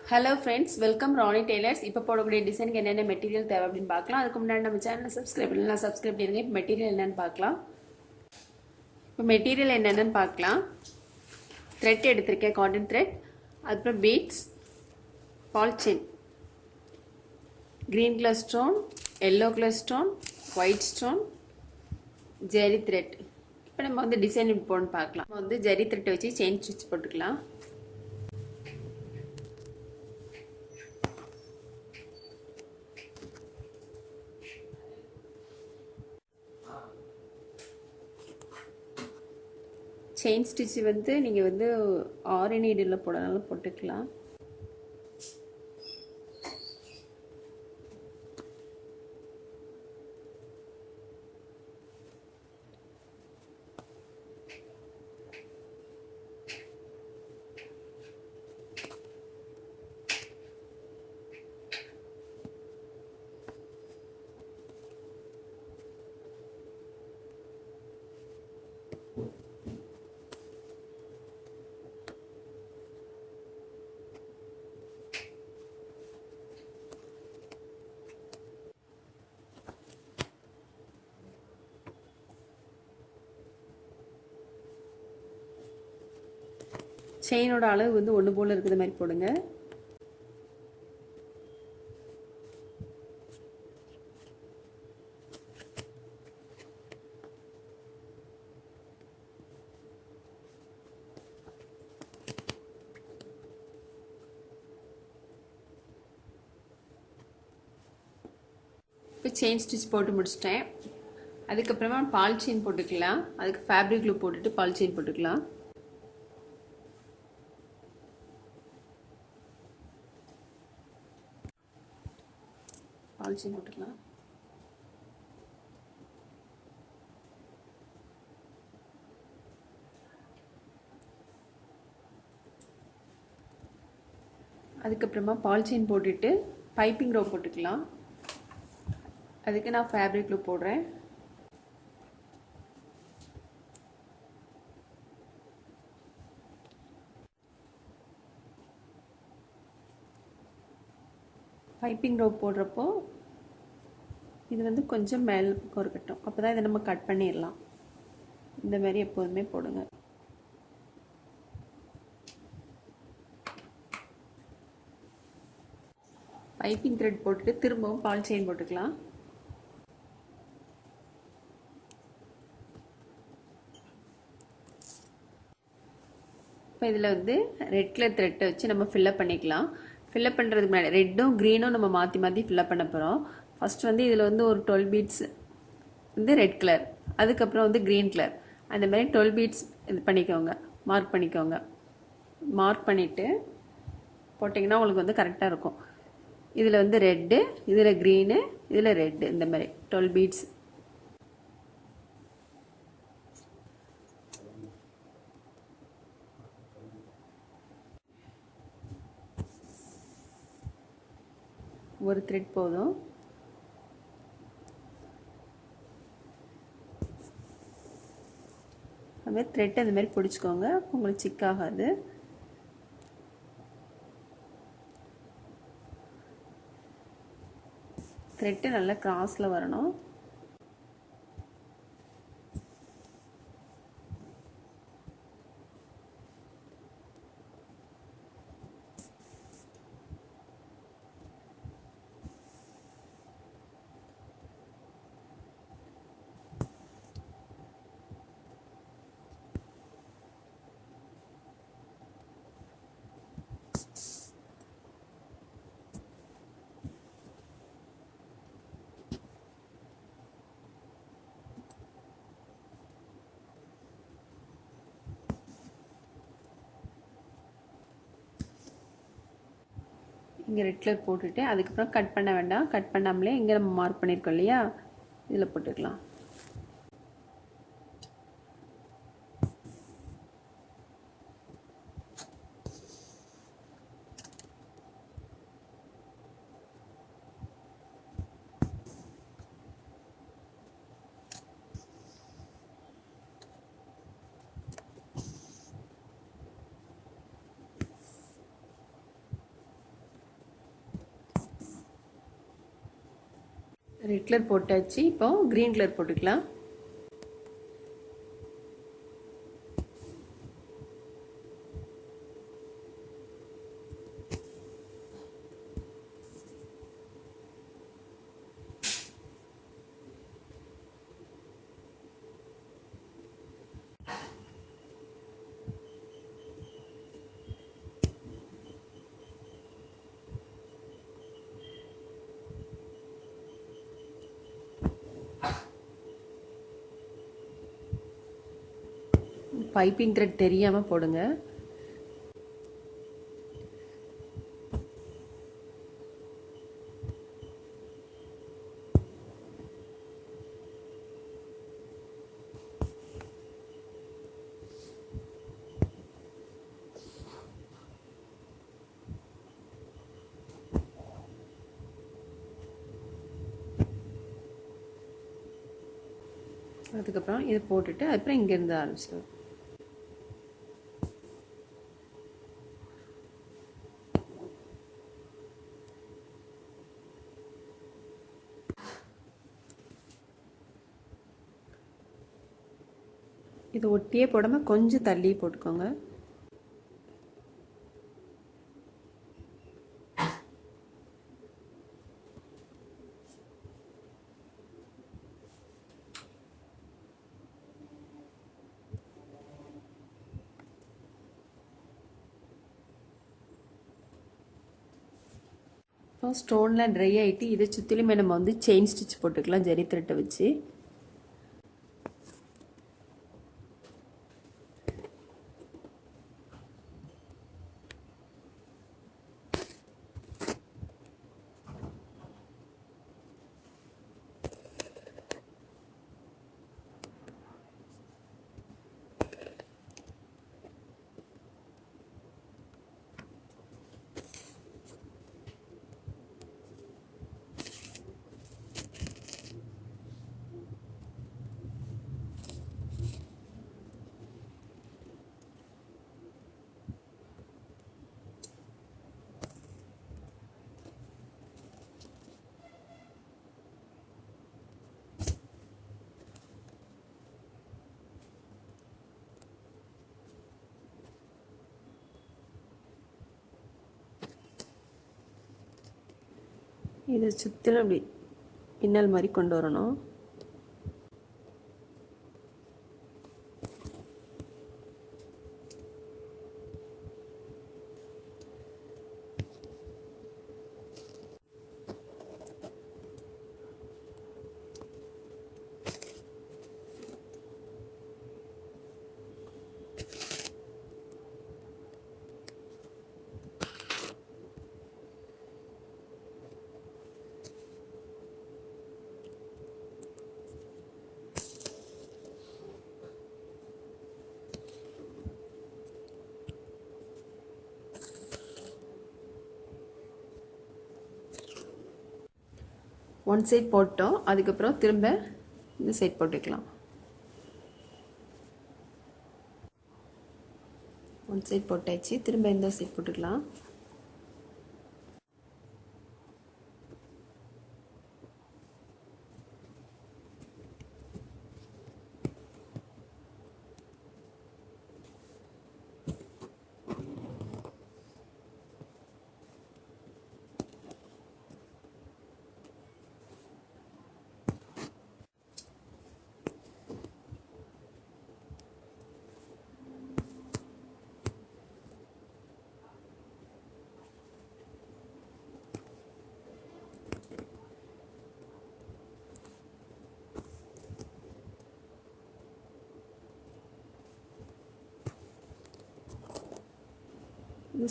Hello friends, welcome Rani Tailors. இப்போ போடக்கூடிய டிசைனுக்கு என்னென்ன மெட்டீரியல் தேவை அப்படின்னு பார்க்கலாம். அதுக்கு முன்னாடி நம்ம சேனலை சப்ஸ்கிரைப் பண்ணலாம். சப்ஸ்கிரைப் பண்ணிடுங்க. இப்போ மெட்டீரியல் என்னென்னு பார்க்கலாம். இப்போ மெட்டீரியல் என்னென்னு பார்க்கலாம். த்ரெட் எடுத்திருக்கேன், காட்டன் த்ரெட். அதுக்கப்புறம் beads, ball chain, green colour stone, yellow colour stone, white stone, zari thread. இப்போ நம்ம வந்து டிசைன் இப்போன்னு பார்க்கலாம். நம்ம வந்து ஜெரி த்ரெட் வச்சு செயின் ஸ்டிச் போட்டுக்கலாம். செயின் ஸ்டிச் வந்து நீங்கள் வந்து ஆரி நீடில் போடனாலும் போட்டுக்கலாம். செயினோட அளவு வந்து ஒன்று போல் இருக்கிற மாதிரி போடுங்க. இப்போ செயின் ஸ்டிச் போட்டு முடிச்சிட்டேன். அதுக்கப்புறமா பால் செயின் போட்டுக்கலாம். அதுக்கு ஃபேப்ரிக் க்ளூ போட்டுட்டு பால் செயின் போட்டுக்கலாம். பால் செயின் போட்டுக்கலாம். அதுக்கப்புறமா பால் செயின் போட்டுட்டு பைப்பிங் ரோ போட்டுக்கலாம். அதுக்கு நான் ஃபேப்ரிக் க்ளூ போடுறேன். பைப்பிங் ரோ போடுறப்போ இது வந்து கொஞ்சம் மேல் பக்கம் இருக்கட்டும். அப்போ தான் இதை நம்ம கட் பண்ணிடலாம். இந்த மாதிரி எப்போதுமே போடுங்க. பைப்பிங் த்ரெட் போட்டுட்டு திரும்பவும் பால் செயின் போட்டுக்கலாம். இப்போ இதில் வந்து ரெட் கலர் த்ரெட்டை வச்சு நம்ம ஃபில்லப் பண்ணிக்கலாம். ஃபில்லப் பண்ணுறதுக்கு முன்னாடி ரெட்டும் க்ரீனும் நம்ம மாற்றி மாற்றி ஃபில்லப் பண்ண போகிறோம். ஃபஸ்ட் வந்து இதில் வந்து ஒரு 12 பீட்ஸ் வந்து ரெட் கலர், அதுக்கப்புறம் வந்து க்ரீன் கலர், அந்த மாதிரி 12 பீட்ஸ் இது பண்ணிக்கோங்க, மார்க் பண்ணிக்கோங்க. மார்க் பண்ணிவிட்டு போட்டிங்கன்னா உங்களுக்கு வந்து கரெக்டாக இருக்கும். இதில் வந்து ரெட்டு, இதில் க்ரீனு, இதில் ரெட்டு, இந்த மாதிரி 12 பீட்ஸ். ஒரு த்ரெட் போதும். அதுமாதிரி த்ரெட் அந்த மாதிரி பிடிச்சிக்கோங்க, உங்களுக்கு சிக்காகாது. த்ரெட்டு நல்லா கிராஸில் வரணும். இங்கே ரெட் கலர் போட்டுட்டு அதுக்கப்புறம் கட் பண்ண வேண்டாம். கட் பண்ணாமலே இங்கே நம்ம மார்க் பண்ணியிருக்கோம் இல்லையா, இதில் போட்டுக்கலாம். ரெட் கலர் போட்டாச்சு. இப்போ க்ரீன் கலர் போட்டுக்கலாம். பைப்பிங் த்ரெட் தெரியாமல் போடுங்க. அதுக்கப்புறம் இதை போட்டுட்டு அப்புறம் இங்கேருந்து ஆரம்பிச்சிடுவோம். இதை ஒட்டியே போடாமல் கொஞ்சம் தள்ளி போட்டுக்கோங்க. இப்போ ஸ்டோன்லாம் ட்ரை ஆகிட்டு இதை சுற்றிலுமே நம்ம வந்து செயின் ஸ்டிச் போட்டுக்கலாம் ஜரி த்ரெட்டை வச்சு. இதை சுற்றிலும் அப்படி பின்னல் மாதிரி கொண்டு வரணும். ஒன் சைட் போட்டோம். அதுக்கப்புறம் திரும்ப இந்த சைட் போட்டுக்கலாம். ஒன் சைட் போட்டாச்சு. திரும்ப இந்த சைட் போட்டுக்கலாம்.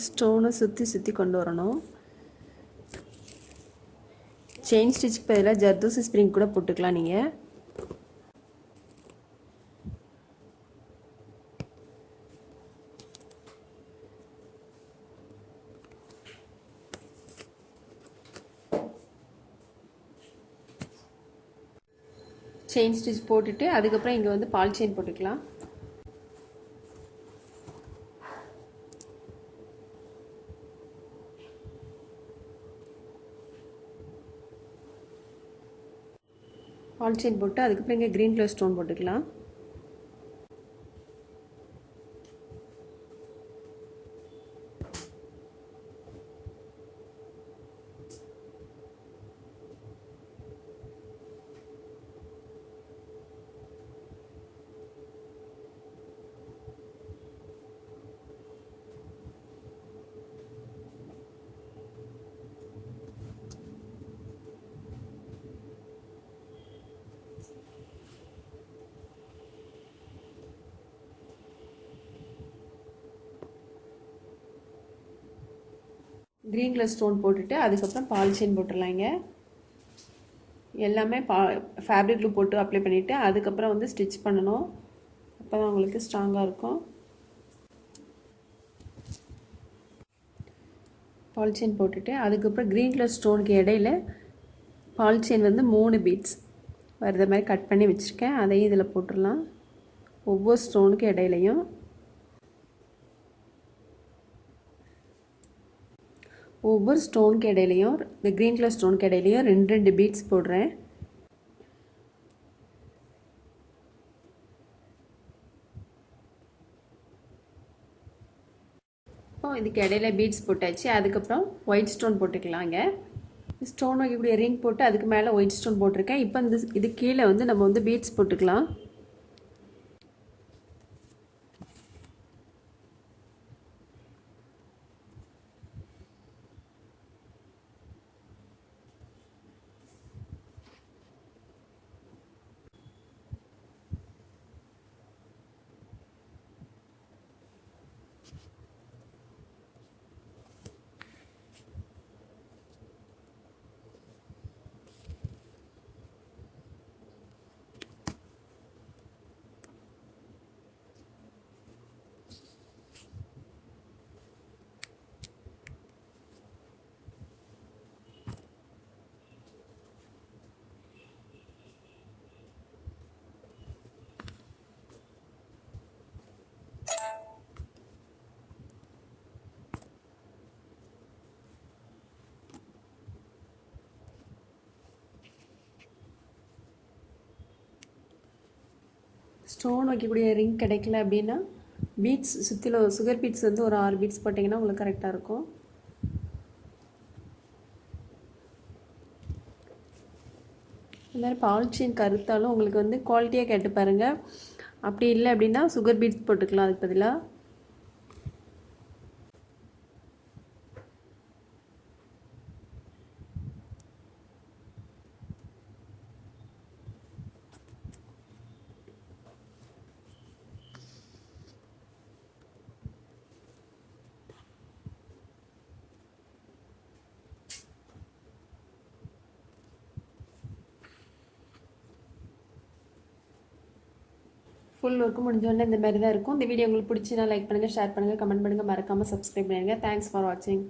ஸ்டோனை சுற்றி சுற்றி கொண்டு வரணும். செயின் ஸ்டிச்சுக்கு பதிலாக ஜர்தோசி ஸ்ப்ரிங் கூட போட்டுக்கலாம் நீங்கள். செயின் ஸ்டிச் போட்டுட்டு அதுக்கப்புறம் இங்கே வந்து பால் செயின் போட்டுக்கலாம். பால் செயின் போட்டு அதுக்கப்புறம் இங்கே க்ரீன் கலர் ஸ்டோன் போட்டுக்கலாம். க்ரீன் கலர் ஸ்டோன் போட்டுட்டு அதுக்கப்புறம் பால் செயின் போட்டுடலாங்க. எல்லாமே ஃபேப்ரிக் க்ளூ போட்டு அப்ளை பண்ணிவிட்டு அதுக்கப்புறம் வந்து ஸ்டிச் பண்ணணும். அப்போ தான் உங்களுக்கு ஸ்ட்ராங்காக இருக்கும். பால் செயின் போட்டுட்டு அதுக்கப்புறம் க்ரீன் கலர் ஸ்டோனுக்கு இடையில பால் செயின் வந்து 3 பீட்ஸ் வருத மாதிரி கட் பண்ணி வச்சுருக்கேன். அதையும் இதில் போட்டுடலாம். ஒவ்வொரு ஸ்டோனுக்கு இடையிலையும் ஒவ்வொரு ஸ்டோனுக்கு இடையிலையும் இந்த க்ரீன் கலர் ஸ்டோனுக்கு இடையிலையும் 2 பீட்ஸ் போடுறேன். இப்போ இதுக்கு இடையில பீட்ஸ் போட்டாச்சு. அதுக்கப்புறம் ஒயிட் ஸ்டோன் போட்டுக்கலாங்க. ஸ்டோன் வைக்கக்கூடிய ரிங் போட்டு அதுக்கு மேலே ஒயிட் ஸ்டோன் போட்டிருக்கேன். இப்போ இது கீழே வந்து நம்ம வந்து பீட்ஸ் போட்டுக்கலாம். ஸ்டோன் வைக்கக்கூடிய ரிங் கிடைக்கல அப்படின்னா பீட்ஸ் சுற்றிலும் சுகர் பீட்ஸ் வந்து ஒரு 6 பீட்ஸ் போட்டிங்கன்னா உங்களுக்கு கரெக்டாக இருக்கும். இந்த மாதிரி பால் செயின் கருத்தாலும் உங்களுக்கு வந்து குவாலிட்டியாக கேட்டு பாருங்கள். அப்படி இல்லை அப்படின்னா சுகர் பீட்ஸ் போட்டுக்கலாம் அதுக்கு பதிலாக. ஃபுல் ஒர்க்கு முடிஞ்சோடனே இந்த மாதிரி தான் இருக்கும். இந்த வீடியோ உங்களுக்கு பிடிச்சினா லைக் பண்ணுங்கள், ஷேர் பண்ணுங்கள், கமெண்ட் பண்ணுங்கள், மறக்காமல் சப்ஸ்கிரைப் பண்ணுங்கள். தேங்க்ஸ் ஃபார் வாட்சிங்.